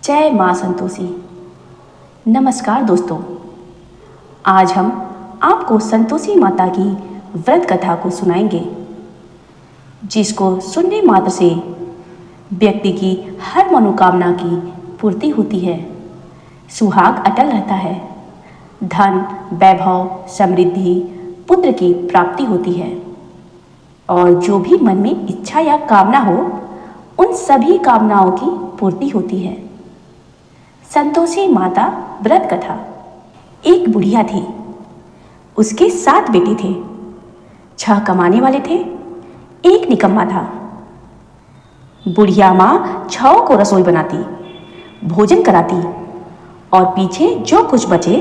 जय माँ संतोषी। नमस्कार दोस्तों, आज हम आपको संतोषी माता की व्रत कथा को सुनाएंगे, जिसको सुनने मात्र से व्यक्ति की हर मनोकामना की पूर्ति होती है, सुहाग अटल रहता है, धन वैभव समृद्धि पुत्र की प्राप्ति होती है और जो भी मन में इच्छा या कामना हो उन सभी कामनाओं की पूर्ति होती है। संतोषी माता व्रत कथा। एक बुढ़िया थी, उसके 7 बेटे थे। 6 कमाने वाले थे, 1 निकम्मा था। बुढ़िया माँ 6 को रसोई बनाती, भोजन कराती और पीछे जो कुछ बचे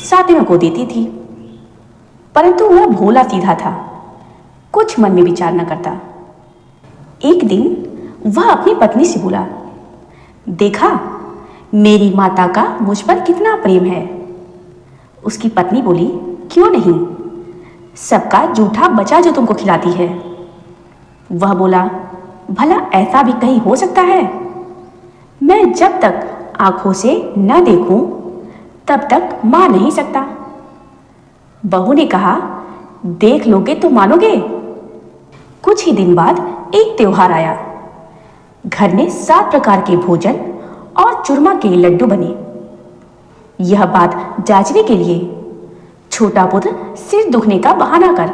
7वें को देती थी। परंतु वह भोला सीधा था, कुछ मन में विचार न करता। एक दिन वह अपनी पत्नी से बोला, देखा मेरी माता का मुझ पर कितना प्रेम है। उसकी पत्नी बोली, क्यों नहीं, सबका जूठा बचा जो तुमको खिलाती है। वह बोला, भला ऐसा भी कहीं हो सकता है? मैं जब तक आंखों से न देखूं तब तक मान नहीं सकता। बहू ने कहा, देख लोगे तो मानोगे। कुछ ही दिन बाद एक त्योहार आया। घर में 7 प्रकार के भोजन और चूरमा के लड्डू बने। यह बात जांचने के लिए छोटा पुत्र सिर दुखने का बहाना कर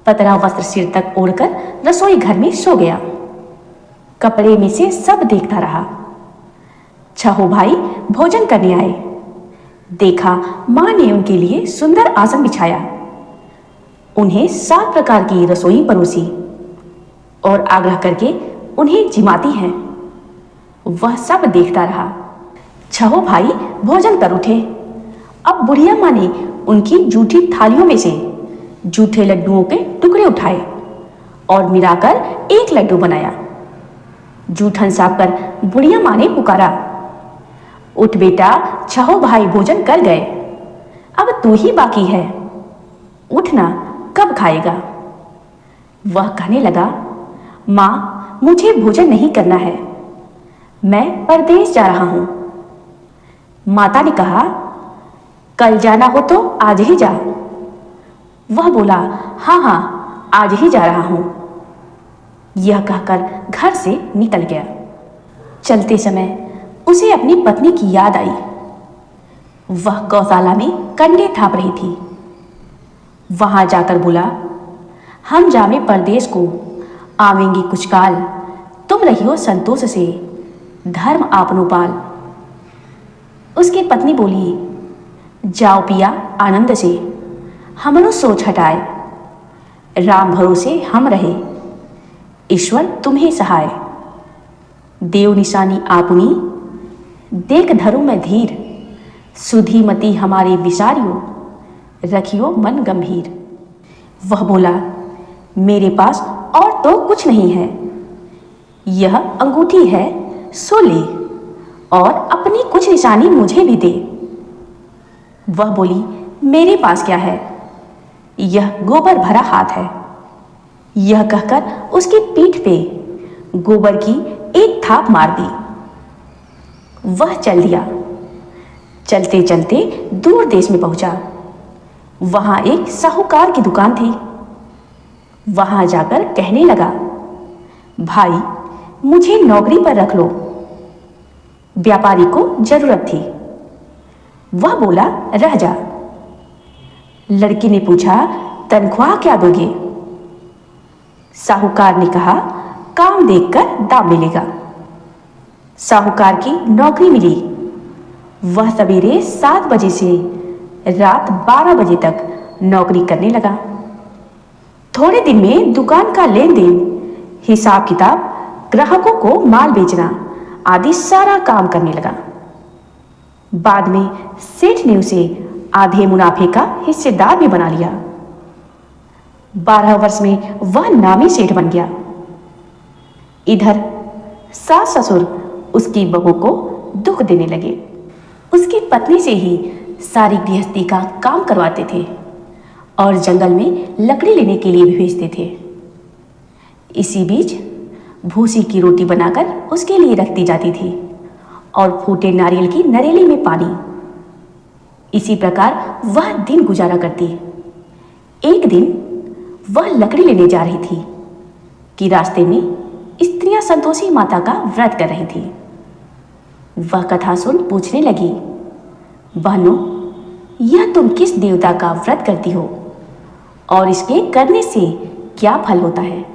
पतरा वस्त्र सिर तक ओढ़कर रसोई घर में सो गया। कपड़े में से सब देखता रहा। 6 भाई भोजन करने आए। देखा मां ने उनके लिए सुंदर आसन बिछाया, उन्हें 7 प्रकार की रसोई परोसी और आग्रह करके उन्हें जिमाती हैं। वह सब देखता रहा। 6 भाई भोजन कर उठे। अब बुढ़िया माँ ने उनकी जूठी थालियों में से जूठे लड्डुओं के टुकड़े उठाए और मिलाकर एक लड्डू बनाया। जूठन साफ कर बुढ़िया माँ ने पुकारा, उठ बेटा, 6 भाई भोजन कर गए, अब तू ही बाकी है, उठना, कब खाएगा? वह कहने लगा, माँ मुझे भोजन नहीं करना है, मैं परदेश जा रहा हूं। माता ने कहा, कल जाना हो तो आज ही जा। वह बोला, हाँ हाँ आज ही जा रहा हूं। यह कहकर घर से निकल गया। चलते समय उसे अपनी पत्नी की याद आई। वह गौशाला में कंडे थाप रही थी। वहां जाकर बोला, हम जामे परदेश को, आवेंगी कुछ काल, तुम रहियो संतोष से, धर्म आपनो पाल। उसकी पत्नी बोली, जाओ पिया आनंद से, हमरो सोच हटाए, राम भरोसे हम रहे, ईश्वर तुम्हें सहाय। देव निशानी आपुनी, देख धरू मैं धीर, सुधी मति हमारे विसारियो, रखियो मन गंभीर। वह बोला, मेरे पास और तो कुछ नहीं है, यह अंगूठी है सो ले और अपनी कुछ निशानी मुझे भी दे। वह बोली, मेरे पास क्या है, यह गोबर भरा हाथ है। यह कहकर उसकी पीठ पे गोबर की एक थाप मार दी। वह चल दिया। चलते चलते दूर देश में पहुंचा। वहां एक साहूकार की दुकान थी। वहां जाकर कहने लगा, भाई मुझे नौकरी पर रख लो, व्यापारी को जरूरत थी। वह बोला, रह जा। लड़की ने पूछा, तनख्वाह क्या दोगे? साहूकार ने कहा, काम देखकर दाम मिलेगा। साहूकार की नौकरी मिली। वह सवेरे 7 बजे से रात 12 बजे तक नौकरी करने लगा। थोड़े दिन में दुकान का लेन देन, हिसाब किताब, ग्राहकों को माल बेचना आदि सारा काम करने लगा। बाद में सेठ ने उसे आधे मुनाफे का हिस्सेदार भी बना लिया। 12 वर्ष में वह नामी सेठ बन गया। इधर सास ससुर उसकी बहू को दुख देने लगे। उसकी पत्नी से ही सारी गृहस्थी का काम करवाते थे और जंगल में लकड़ी लेने के लिए भी भेजते थे। इसी बीच भूसी की रोटी बनाकर उसके लिए रखती जाती थी और फूटे नारियल की नरेली में पानी। इसी प्रकार वह दिन गुजारा करती। एक दिन वह लकड़ी लेने जा रही थी कि रास्ते में स्त्रियां संतोषी माता का व्रत कर रही थी। वह कथा सुन पूछने लगी, बहनों, यह तुम किस देवता का व्रत करती हो और इसके करने से क्या फल होता है?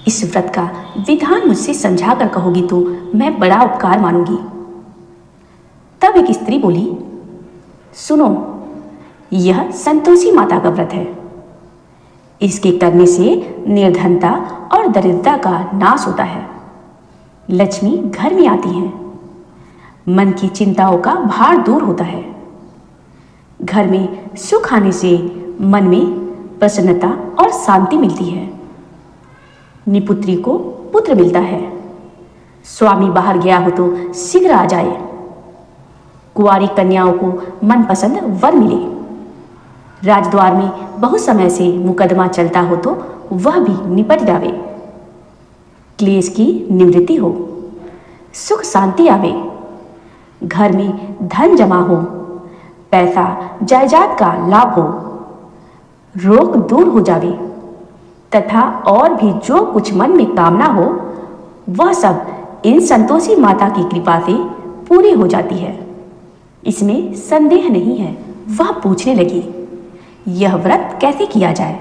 इस व्रत का विधान मुझसे समझा कर कहोगी तो मैं बड़ा उपकार मानूंगी। तब एक स्त्री बोली, सुनो, यह संतोषी माता का व्रत है। इसके करने से निर्धनता और दरिद्रता का नाश होता है। लक्ष्मी घर में आती है। मन की चिंताओं का भार दूर होता है। घर में सुख आने से मन में प्रसन्नता और शांति मिलती है। निपुत्री को पुत्र मिलता है। स्वामी बाहर गया हो तो शीघ्र आ जाए। कुंवारी कन्याओं को मनपसंद वर मिले। राजद्वार में बहुत समय से मुकदमा चलता हो तो वह भी निपट जावे। क्लेश की निवृत्ति हो, सुख शांति आवे। घर में धन जमा हो, पैसा जायदाद का लाभ हो, रोग दूर हो जावे तथा और भी जो कुछ मन में कामना हो वह सब इन संतोषी माता की कृपा से पूरी हो जाती है। इसमें संदेह नहीं है। वह पूछने लगी, यह व्रत कैसे किया जाए?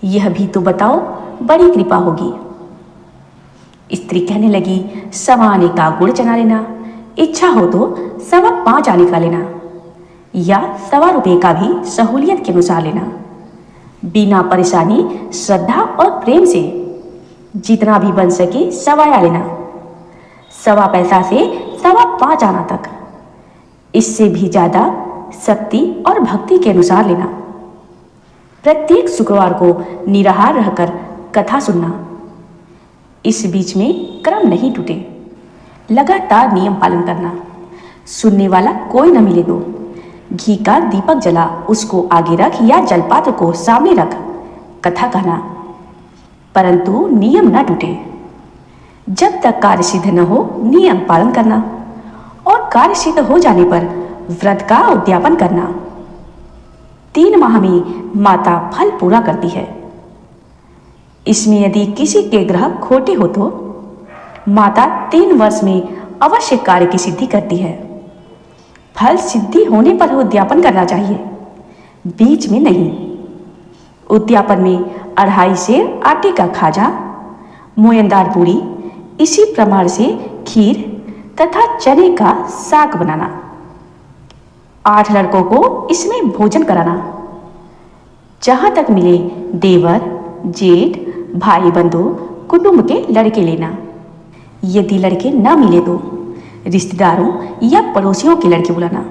यह भी तो बताओ, बड़ी कृपा होगी। स्त्री कहने लगी, 1.25 आने का गुड़ चना लेना, इच्छा हो तो 5.25 आने का लेना या 1.25 रुपये का भी सहूलियत के अनुसार लेना। बिना परेशानी, श्रद्धा और प्रेम से जितना भी बन सके 1.25 लेना। 1.25 पैसा से 5.25 आना तक। इससे भी ज़्यादा शक्ति और भक्ति के अनुसार लेना। प्रत्येक शुक्रवार को निराहार रहकर कथा सुनना। इस बीच में क्रम नहीं टूटे। लगातार नियम पालन करना। सुनने वाला कोई न मिले दो। घी का दीपक जला उसको आगे रख या जलपात्र को सामने रख कथा कहना, परंतु नियम न टूटे। जब तक कार्य सिद्ध न हो नियम पालन करना और कार्य सिद्ध हो जाने पर व्रत का उद्यापन करना। 3 माह में माता फल पूरा करती है। इसमें यदि किसी के ग्रह खोटे हो तो माता 3 वर्ष में अवश्य कार्य की सिद्धि करती है। फल सिद्धि होने पर उद्यापन करना चाहिए, बीच में नहीं। उद्यापन में 2.5 सेर आटे का खाजा, मोयनदार पूरी, इसी प्रमाण से खीर तथा चने का साग बनाना। 8 लड़कों को इसमें भोजन कराना। जहां तक मिले देवर, जेठ, भाई बंधु, कुटुंब के लड़के लेना। यदि लड़के न मिले तो रिश्तेदारों या पड़ोसियों के लड़के बुलाना।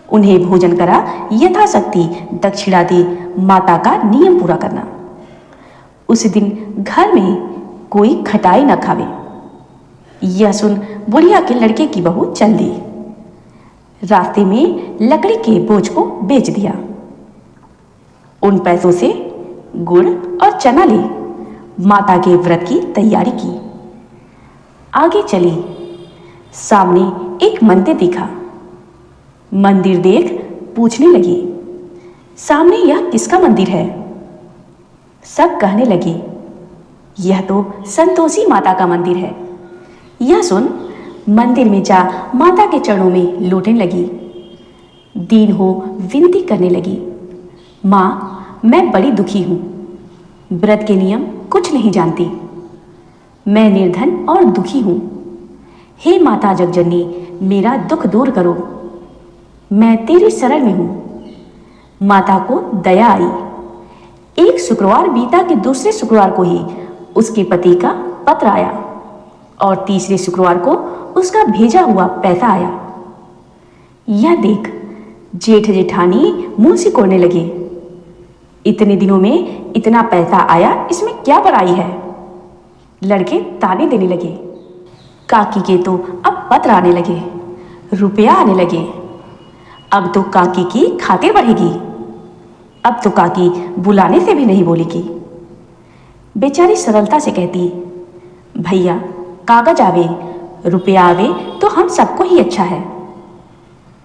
उन्हें भोजन करा यथाशक्ति दक्षिणा दे माता का नियम पूरा करना। उस दिन घर में कोई खटाई न खावे। यह सुन बुढ़िया के लड़के की बहू चल दी। रास्ते में लकड़ी के बोझ को बेच दिया। उन पैसों से गुड़ और चना ले माता के व्रत की तैयारी की। आगे चली। सामने एक मंदिर दिखा। मंदिर देख पूछने लगी, सामने यह किसका मंदिर है? सब कहने लगे, यह तो संतोषी माता का मंदिर है। यह सुन मंदिर में जा माता के चरणों में लौटने लगी। दीन हो विनती करने लगी, माँ, मैं बड़ी दुखी हूँ। व्रत के नियम कुछ नहीं जानती। मैं निर्धन और दुखी हूँ। हे माता जगजननी, मेरा दुख दूर करो। मैं तेरी शरण में हूँ। माता को दया आई। एक शुक्रवार बीता कि दूसरे शुक्रवार को ही उसके पति का पत्र आया और तीसरे शुक्रवार को उसका भेजा हुआ पैसा आया। यह देख जेठ जेठानी मुंह सिकोड़ने लगे। इतने दिनों में इतना पैसा आया, इसमें क्या बुराई है? लड़के ताने देने लगे। काकी के तो अब पत्र आने लगे, रुपया आने लगे। अब तो काकी की खातिर बढ़ेगी। अब तो काकी बुलाने से भी नहीं बोलेगी। बेचारी सरलता से कहती, भैया कागज आवे, रुपया आवे तो हम सबको ही अच्छा है।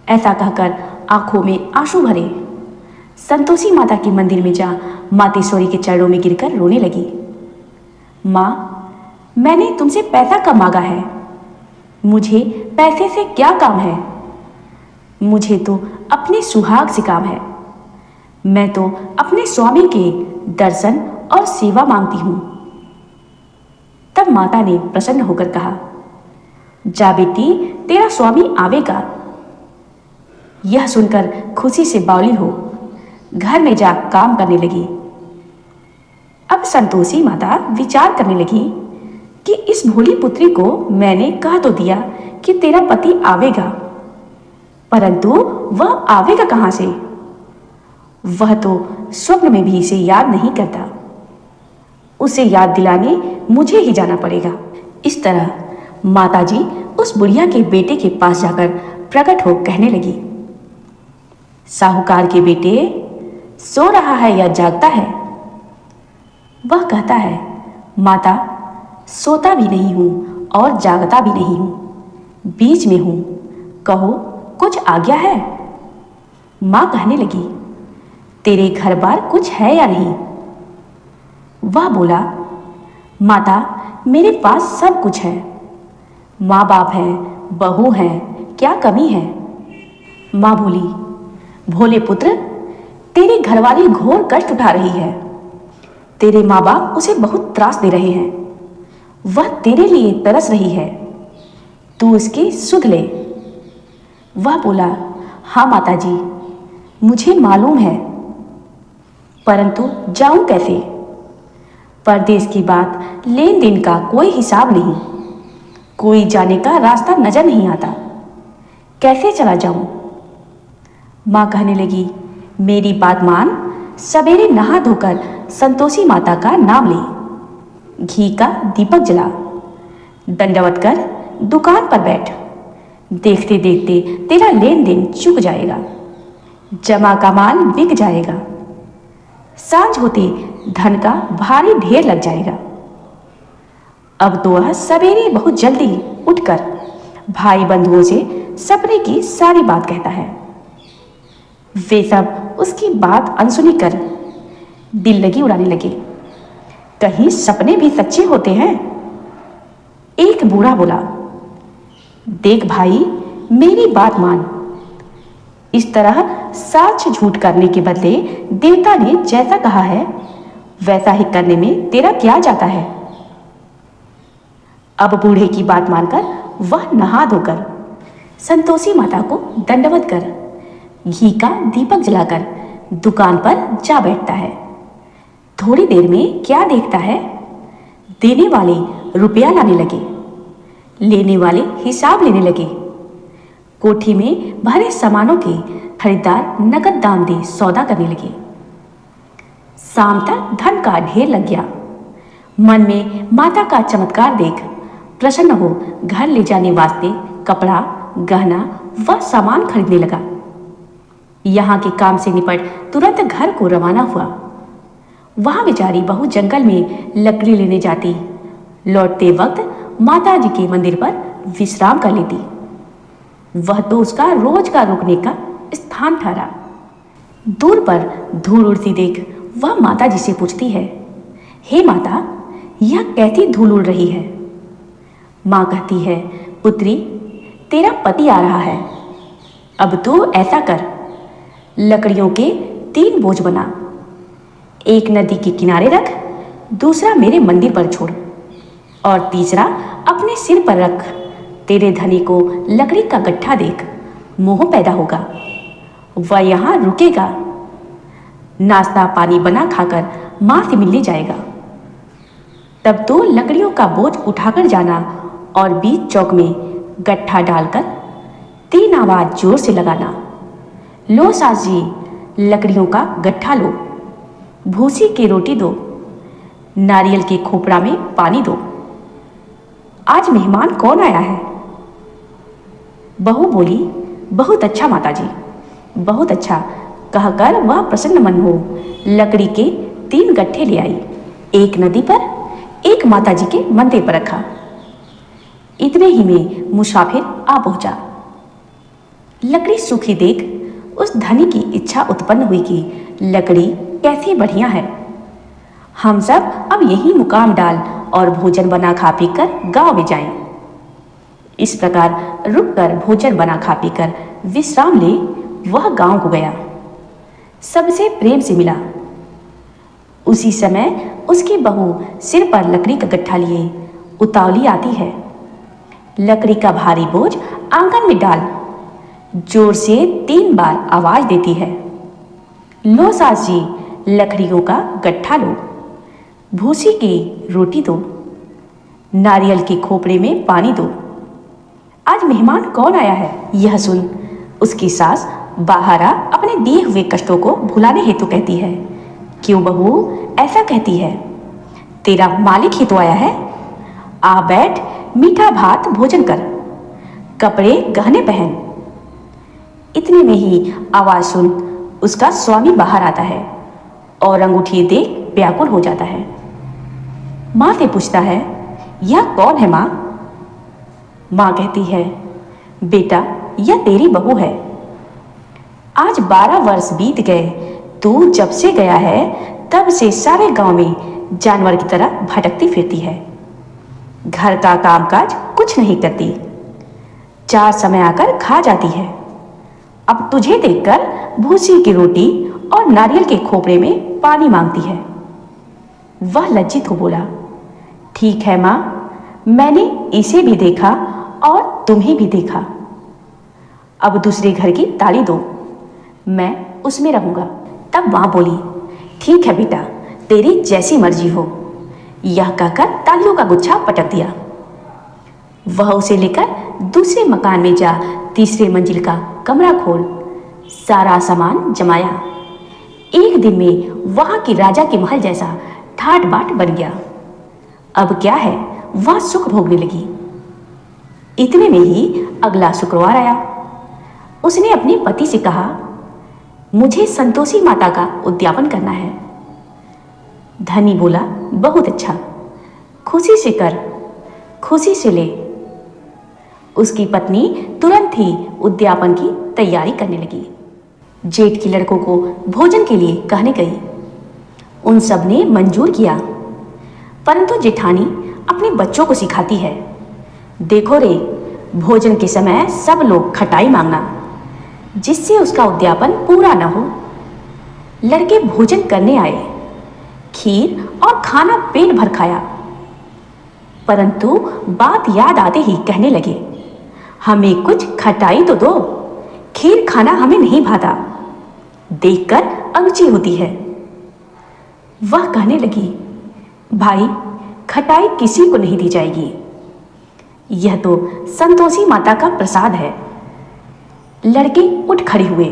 ऐसा कहकर आंखों में आंसू भरे संतोषी माता के मंदिर में जा मातेश्वरी के चरणों में गिरकर रोने लगी। माँ, मैंने तुमसे पैसा कम मांगा है, मुझे पैसे से क्या काम है? मुझे तो अपने सुहाग से काम है। मैं तो अपने स्वामी के दर्शन और सेवा मांगती हूं। तब माता ने प्रसन्न होकर कहा, जा बेटी, तेरा स्वामी आवेगा। यह सुनकर खुशी से बावली हो घर में जा काम करने लगी। अब संतोषी माता विचार करने लगी कि इस भोली पुत्री को मैंने कह तो दिया कि तेरा पति आवेगा, परंतु वह आवेगा कहां से? वह तो स्वप्न में भी इसे याद नहीं करता। उसे याद दिलाने मुझे ही जाना पड़ेगा। इस तरह माताजी उस बुढ़िया के बेटे के पास जाकर प्रकट हो कहने लगी, साहूकार के बेटे, सो रहा है या जागता है? वह कहता है, माता, सोता भी नहीं हूं और जागता भी नहीं हूं, बीच में हूं, कहो कुछ आज्ञा है? मां कहने लगी, तेरे घर बार कुछ है या नहीं? वह बोला, माता, मेरे पास सब कुछ है, माँ बाप है, बहू है, क्या कमी है? माँ बोली, भोले पुत्र, तेरी घरवाली घोर कष्ट उठा रही है। तेरे माँ बाप उसे बहुत त्रास दे रहे हैं। वह तेरे लिए तरस रही है, तू उसकी सुध ले। वह बोला, हाँ माताजी, मुझे मालूम है, परंतु जाऊं कैसे? परदेश की बात, लेन देन का कोई हिसाब नहीं, कोई जाने का रास्ता नजर नहीं आता, कैसे चला जाऊं? मां कहने लगी, मेरी बात मान, सवेरे नहा धोकर संतोषी माता का नाम ले, घी का दीपक जला, दंडवत कर दुकान पर बैठ। देखते देखते तेरा लेन देन चुक जाएगा, जमा का माल बिक जाएगा, सांझ होते धन का भारी ढेर लग जाएगा। अब तो वह सवेरे बहुत जल्दी उठकर भाई बंधुओं से सपने की सारी बात कहता है। वे सब उसकी बात अनसुनी कर दिल लगी उड़ाने लगे। कहीं सपने भी सच्चे होते हैं? एक बूढ़ा बोला, देख भाई, मेरी बात मान, इस तरह साच झूठ करने के बदले देवता ने जैसा कहा है वैसा ही करने में तेरा क्या जाता है? अब बूढ़े की बात मानकर वह नहा धोकर संतोषी माता को दंडवत कर घी का दीपक जलाकर दुकान पर जा बैठता है। थोड़ी देर में क्या देखता है, देने वाले रुपया लाने लगे, लेने वाले हिसाब लेने लगे। कोठी में भरे सामानों के खरीदार नकद दाम दे सौदा करने लगे। शाम तक धन का ढेर लग गया। मन में माता का चमत्कार देख प्रसन्न हो घर ले जाने वास्ते कपड़ा, गहना व सामान खरीदने लगा। यहाँ के काम से निपट तुरंत घर को रवाना हुआ। वहां बेचारी बहू जंगल में लकड़ी लेने जाती, लौटते वक्त माता जी के मंदिर पर विश्राम कर लेती। वह तो उसका रोज का रुकने का स्थान ठहरा। दूर पर धूल उड़ती देख वह माता जी से पूछती है, हे माता, यह कैसी धूल उड़ रही है? माँ कहती है, पुत्री, तेरा पति आ रहा है, अब तो ऐसा कर, लकड़ियों के 3 बोझ बना, एक नदी के किनारे रख, दूसरा मेरे मंदिर पर छोड़ और तीसरा अपने सिर पर रख। तेरे धनी को लकड़ी का गट्ठा देख मोह पैदा होगा, वह यहाँ रुकेगा, नाश्ता पानी बना खाकर माँ से मिलने जाएगा। तब तो लकड़ियों का बोझ उठाकर जाना और बीच चौक में गट्ठा डालकर 3 आवाज जोर से लगाना, लो सास जी, लकड़ियों का गट्ठा लो, भूसी की रोटी दो, नारियल के खोपड़ा में पानी दो। आज मेहमान कौन आया है? बहू बोली, बहुत अच्छा माताजी, बहुत अच्छा, कहकर वह प्रसन्न मन हो लकड़ी के 3 गट्ठे ले आई। एक नदी पर, एक माताजी के मंदिर पर रखा। इतने ही में मुसाफिर आ पहुंचा। लकड़ी सूखी देख उस धनी की इच्छा उत्पन्न हुई कि लकड़ी कैसी बढ़िया है, हम सब अब यही मुकाम डाल और भोजन बना खा पी कर गाँव में जाएं। इस प्रकार रुककर भोजन बना खा पी कर विश्राम ले वह गांव को गया। सबसे प्रेम से मिला। उसी समय उसकी बहू सिर पर लकड़ी का गट्ठा लिए उतावली आती है। लकड़ी का भारी बोझ आंगन में डाल जोर से 3 बार आवाज देती है, लो सास जी, लकड़ियों का गट्ठा लो, भूसी की रोटी दो, नारियल के खोपड़े में पानी दो। आज मेहमान कौन आया है? यह सुन उसकी सास बाहर आ अपने दिए हुए कष्टों को भुलाने हेतु कहती है, क्यों बहू ऐसा कहती है? तेरा मालिक ही तो आया है। आ बैठ, मीठा भात भोजन कर, कपड़े गहने पहन। इतने में ही आवाज सुन उसका स्वामी बाहर आता है और अंगूठी देख व्याकुल हो जाता है। माँ से पूछता है, यह कौन है माँ? माँ कहती है, बेटा यह तेरी बहू है। आज 12 वर्ष बीत गए, तू जब से गया है तब से सारे गांव में जानवर की तरह भटकती फिरती है, घर का कामकाज कुछ नहीं करती, 4 समय आकर खा जाती है। अब तुझे देखकर भूसी की रोटी और नारियल के खोपड़े में पानी मांगती है। वह लज्जित हो बोला, ठीक है माँ, मैंने इसे भी देखा और तुम्हें भी देखा। अब दूसरे घर की ताली दो, मैं उसमें रहूंगा। तब माँ बोली, ठीक है बेटा, तेरी जैसी मर्जी हो। यह कहकर तालियों का गुच्छा पटक दिया। वह उसे लेकर दूसरे मकान में जा तीसरे मंजिल का कमरा खोल सारा सामान जमाया। एक दिन में वहां की राजा के महल जैसा ठाट बाट बन गया। अब क्या है, वह सुख भोगने लगी। इतने में ही अगला शुक्रवार आया। उसने अपने पति से कहा, मुझे संतोषी माता का उद्यापन करना है। धनी बोला, बहुत अच्छा, खुशी से कर, खुशी से ले। उसकी पत्नी तुरंत ही उद्यापन की तैयारी करने लगी। जेठ के लड़कों को भोजन के लिए कहने गई। उन सब ने मंजूर किया, परंतु जेठानी अपने बच्चों को सिखाती है, देखो रे, भोजन के समय सब लोग खटाई मांगना, जिससे उसका उद्यापन पूरा न हो। लड़के भोजन करने आए, खीर और खाना पेट भर खाया, परंतु बात याद आते ही कहने लगे, हमें कुछ खटाई तो दो, खीर खाना हमें नहीं भाता, देखकर अरुचि होती है। वह कहने लगी, भाई खटाई किसी को नहीं दी जाएगी, यह तो संतोषी माता का प्रसाद है। लड़के उठ खड़े हुए,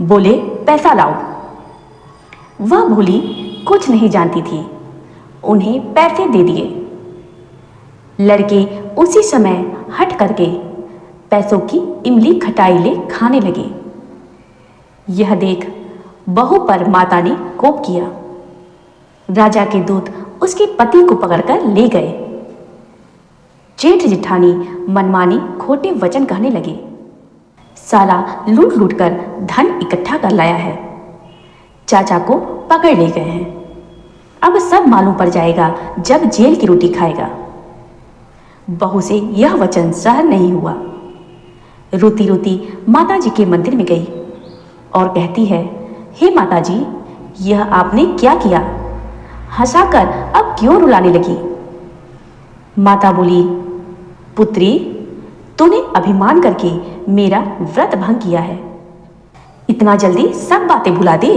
बोले, पैसा लाओ। वह भोली कुछ नहीं जानती थी, उन्हें पैसे दे दिए। लड़के उसी समय हट करके पैसों की इमली खटाई ले खाने लगे। यह देख बहू पर माता ने कोप किया। राजा के दूत उसके पति को पकड़कर ले गए। जेठ जेठानी मनमानी खोटे वचन कहने लगे, साला लूट लूट कर धन इकट्ठा कर लाया है, चाचा को पकड़ ले गए हैं, अब सब मालूम पड़ जाएगा जब जेल की रोटी खाएगा। बहू से यह वचन सहन नहीं हुआ। रोती रोती माता जी के मंदिर में गई और कहती है, हे माता जी, यह आपने क्या किया? हंसाकर अब क्यों रुलाने लगी? माता बोली, पुत्री, तूने अभिमान करके मेरा व्रत भंग किया है, इतना जल्दी सब बातें भुला दे।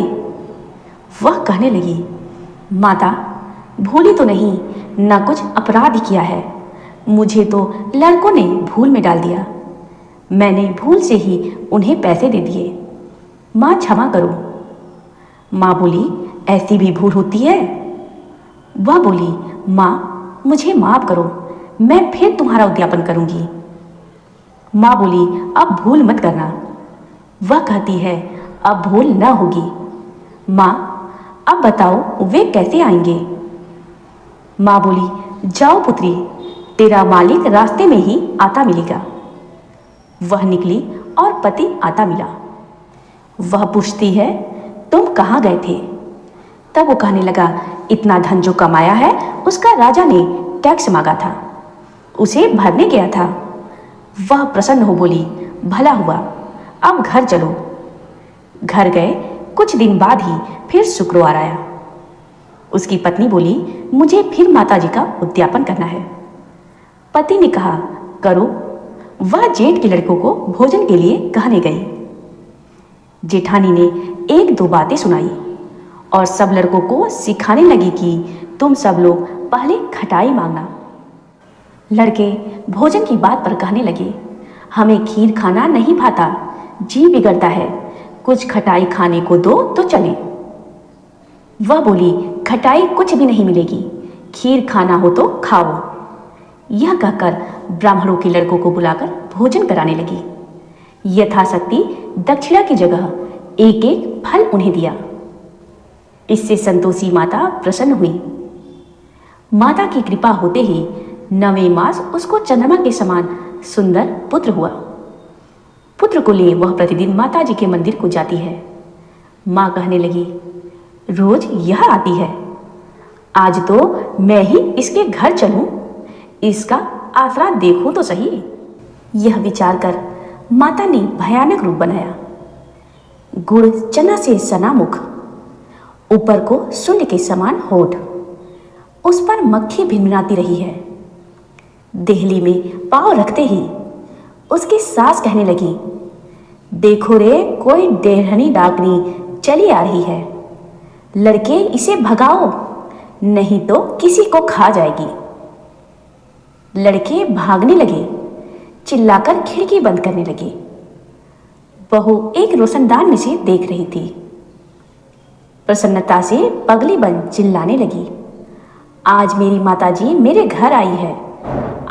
वह कहने लगी, माता, भूली तो नहीं, न कुछ अपराध किया है, मुझे तो लड़कों ने भूल में डाल दिया, मैंने भूल से ही उन्हें पैसे दे दिए, माँ क्षमा करो। माँ बोली, ऐसी भी भूल होती है? वह बोली, माँ मुझे माफ करो, मैं फिर तुम्हारा उद्यापन करूंगी। माँ बोली, अब भूल मत करना। वह कहती है, अब भूल न होगी। माँ, अब बताओ वे कैसे आएंगे? माँ बोली, जाओ पुत्री, तेरा मालिक रास्ते में ही आता मिलेगा। वह निकली और पति आता मिला। वह पूछती है, तुम कहाँ गए थे? तब वो कहने लगा, इतना धन जो कमाया है उसका राजा ने टैक्स मांगा था, उसे भरने गया था। वह प्रसन्न हो बोली, भला हुआ, अब घर चलो। घर गए। कुछ दिन बाद ही फिर शुक्रवार आया। उसकी पत्नी बोली, मुझे फिर माताजी का उद्यापन करना है। पति ने कहा, करो। वह जेठ के लड़कों को भोजन के लिए कहने गई। जेठानी ने एक दो बातें सुनाई और सब लड़कों को सिखाने लगी कि तुम सब लोग पहले खटाई मांगना। लड़के भोजन की बात पर कहने लगे, हमें खीर खाना नहीं भाता, जी बिगड़ता है, कुछ खटाई खाने को दो तो चले। वह बोली, खटाई कुछ भी नहीं मिलेगी, खीर खाना हो तो खाओ। यह कहकर ब्राह्मणों के लड़कों को बुलाकर भोजन कराने लगी। यथाशक्ति दक्षिणा की जगह एक एक फल उन्हें दिया। इससे संतोषी माता प्रसन्न हुई। माता की कृपा होते ही 9वें मास उसको चंद्रमा के समान सुंदर पुत्र हुआ। पुत्र को लिए वह प्रतिदिन माता जी के मंदिर को जाती है। माँ कहने लगी, रोज यह आती है, आज तो मैं ही इसके घर चलूं, इसका आसरा देखूं तो सही। यह विचार कर माता ने भयानक रूप बनाया। गुड़ चना से सना मुख, ऊपर को शून्य के समान होठ, उस पर मक्खी भिनभिनाती रही है। देहली में पांव रखते ही उसकी सास कहने लगी, देखो रे, कोई डेढ़नी डाकनी चली आ रही है, लड़के इसे भगाओ नहीं तो किसी को खा जाएगी। लड़के भागने लगे, चिल्लाकर खिड़की बंद करने लगे। बहू एक रोशनदान में से देख रही थी। प्रसन्नता से पगली बन चिल्लाने लगी, आज मेरी माताजी मेरे घर आई है,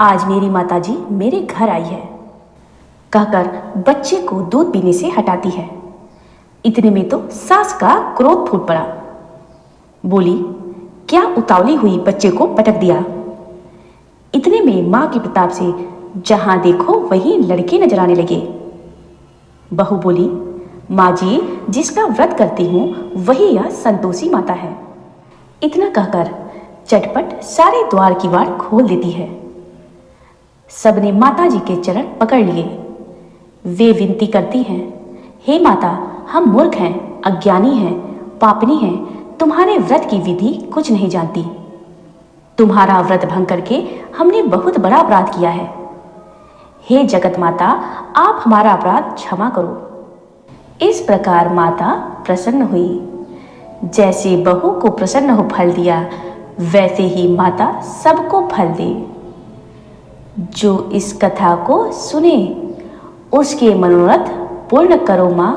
आज मेरी माताजी मेरे घर आई है, कहकर बच्चे को दूध पीने से हटाती है। इतने में तो सास का क्रोध फूट पड़ा। बोली, क्या उतावली हुई बच्चे को पटक दिया। इतने में मां के प्रताप से जहां देखो वहीं लड़के नजर आने लगे। बहू बोली, माँ जी, जिसका व्रत करती हूँ वही यह संतोषी माता है। इतना कहकर चटपट सारे द्वार की वार खोल देती है। सबने माता जी के चरण पकड़ लिए। वे विनती करती हैं, हे माता, हम मूर्ख हैं, अज्ञानी हैं, पापनी हैं, तुम्हारे व्रत की विधि कुछ नहीं जानती। तुम्हारा व्रत भंग करके हमने बहुत बड़ा अपराध किया है। हे जगत माता, आप हमारा अपराध क्षमा करो। इस प्रकार माता प्रसन्न हुई। जैसे बहू को प्रसन्न हो फल दिया, वैसे ही माता सबको फल दे। जो इस कथा को सुने उसके मनोरथ पूर्ण करो माँ।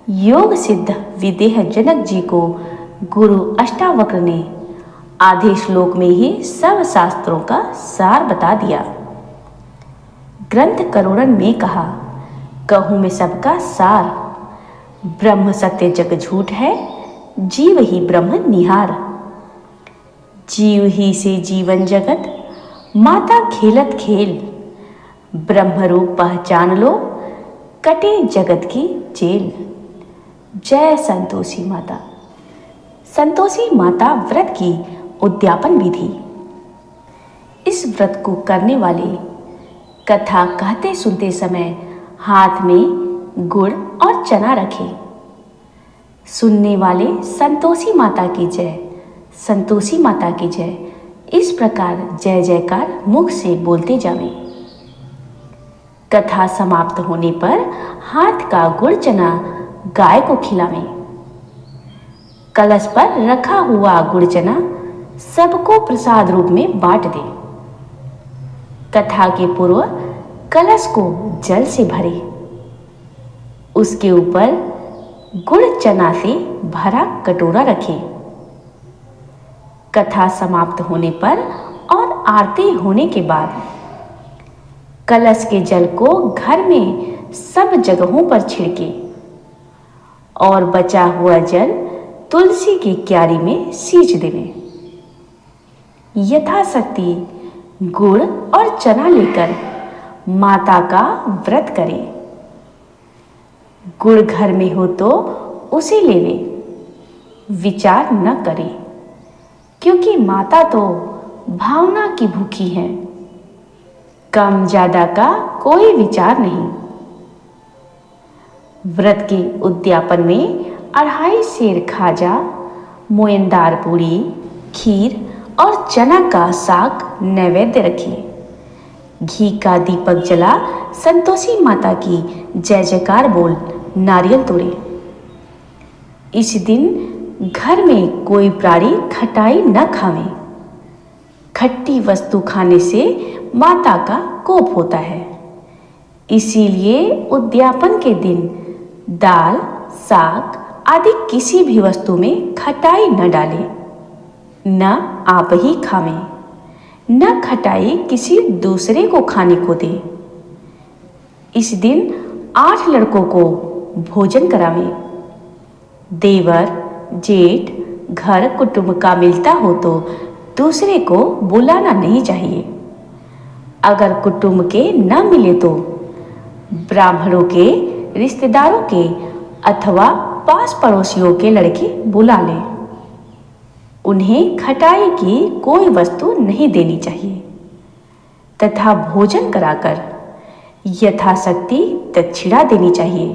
योग सिद्ध विदेह जनक जी को गुरु अष्टावक्र ने आधे श्लोक में ही सब शास्त्रों का सार बता दिया। ग्रंथ करोड़न में कहा, कहूँ मैं सबका सार। ब्रह्म सत्य जग झूठ है, जीव ही ब्रह्म निहार। जीव ही से जीवन जगत, माता खेलत खेल। ब्रह्म रूप पहचान लो, कटे जगत की जेल। जय संतोषी माता। संतोषी माता व्रत की उद्यापन विधि। इस व्रत को करने वाले कथा कहते सुनते समय हाथ में गुड़ और चना रखें। सुनने वाले संतोषी माता की जय, संतोषी माता की जय, इस प्रकार जय जयकार मुख से बोलते जावें। कथा समाप्त होने पर हाथ का गुड़ चना गाय को खिलावें। कलश पर रखा हुआ गुड़ चना सबको प्रसाद रूप में बांट दें। कथा के पूर्व कलश को जल से भरे, उसके ऊपर गुड़ चना से भरा कटोरा रखें। कथा समाप्त होने पर और आरती होने के बाद कलश के जल को घर में सब जगहों पर छिड़के और बचा हुआ जल तुलसी की क्यारी में सींच देवें। यथाशक्ति गुड़ और चना लेकर माता का व्रत करे। गुड़ घर में हो तो उसे लेवे, विचार न करे, क्योंकि माता तो भावना की भूखी है। कम ज्यादा का कोई विचार नहीं। व्रत के उद्यापन में 2.5 सेर खाजा, मोयनदार पूड़ी, खीर और चना का साग नैवेद्य रखिए। घी का दीपक जला संतोषी माता की जय जयकार बोल नारियल तोड़े। इस दिन घर में कोई प्राणी खटाई न खावे। खट्टी वस्तु खाने से माता का कोप होता है। इसीलिए उद्यापन के दिन दाल, साग आदि किसी भी वस्तु में खटाई न डालें। न आप ही खावें, न खटाई किसी दूसरे को खाने को दें। इस दिन 8 लड़कों को भोजन करावें। देवर, जेठ, घर कुटुंब का मिलता हो तो दूसरे को बुलाना नहीं चाहिए। अगर कुटुंब के न मिले तो ब्राह्मणों के, रिश्तेदारों के अथवा पास पड़ोसियों के लड़के बुला लें। उन्हें खटाई की कोई वस्तु नहीं देनी चाहिए तथा भोजन कराकर यथाशक्ति दक्षिणा देनी चाहिए।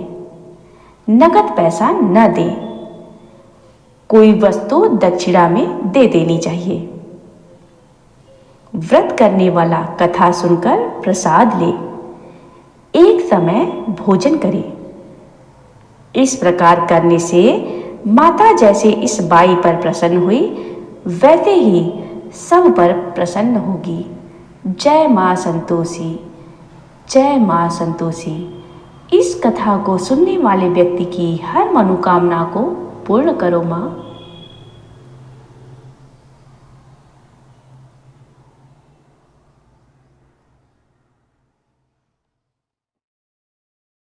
नगद पैसा न दें, कोई वस्तु दक्षिणा में दे देनी चाहिए। व्रत करने वाला कथा सुनकर प्रसाद ले, एक समय भोजन करे। इस प्रकार करने से माता जैसे इस बाई पर प्रसन्न हुई, वैसे ही सब पर प्रसन्न होगी। जय मां संतोषी, जय मां संतोषी। इस कथा को सुनने वाले व्यक्ति की हर मनोकामना को पूर्ण करो मां।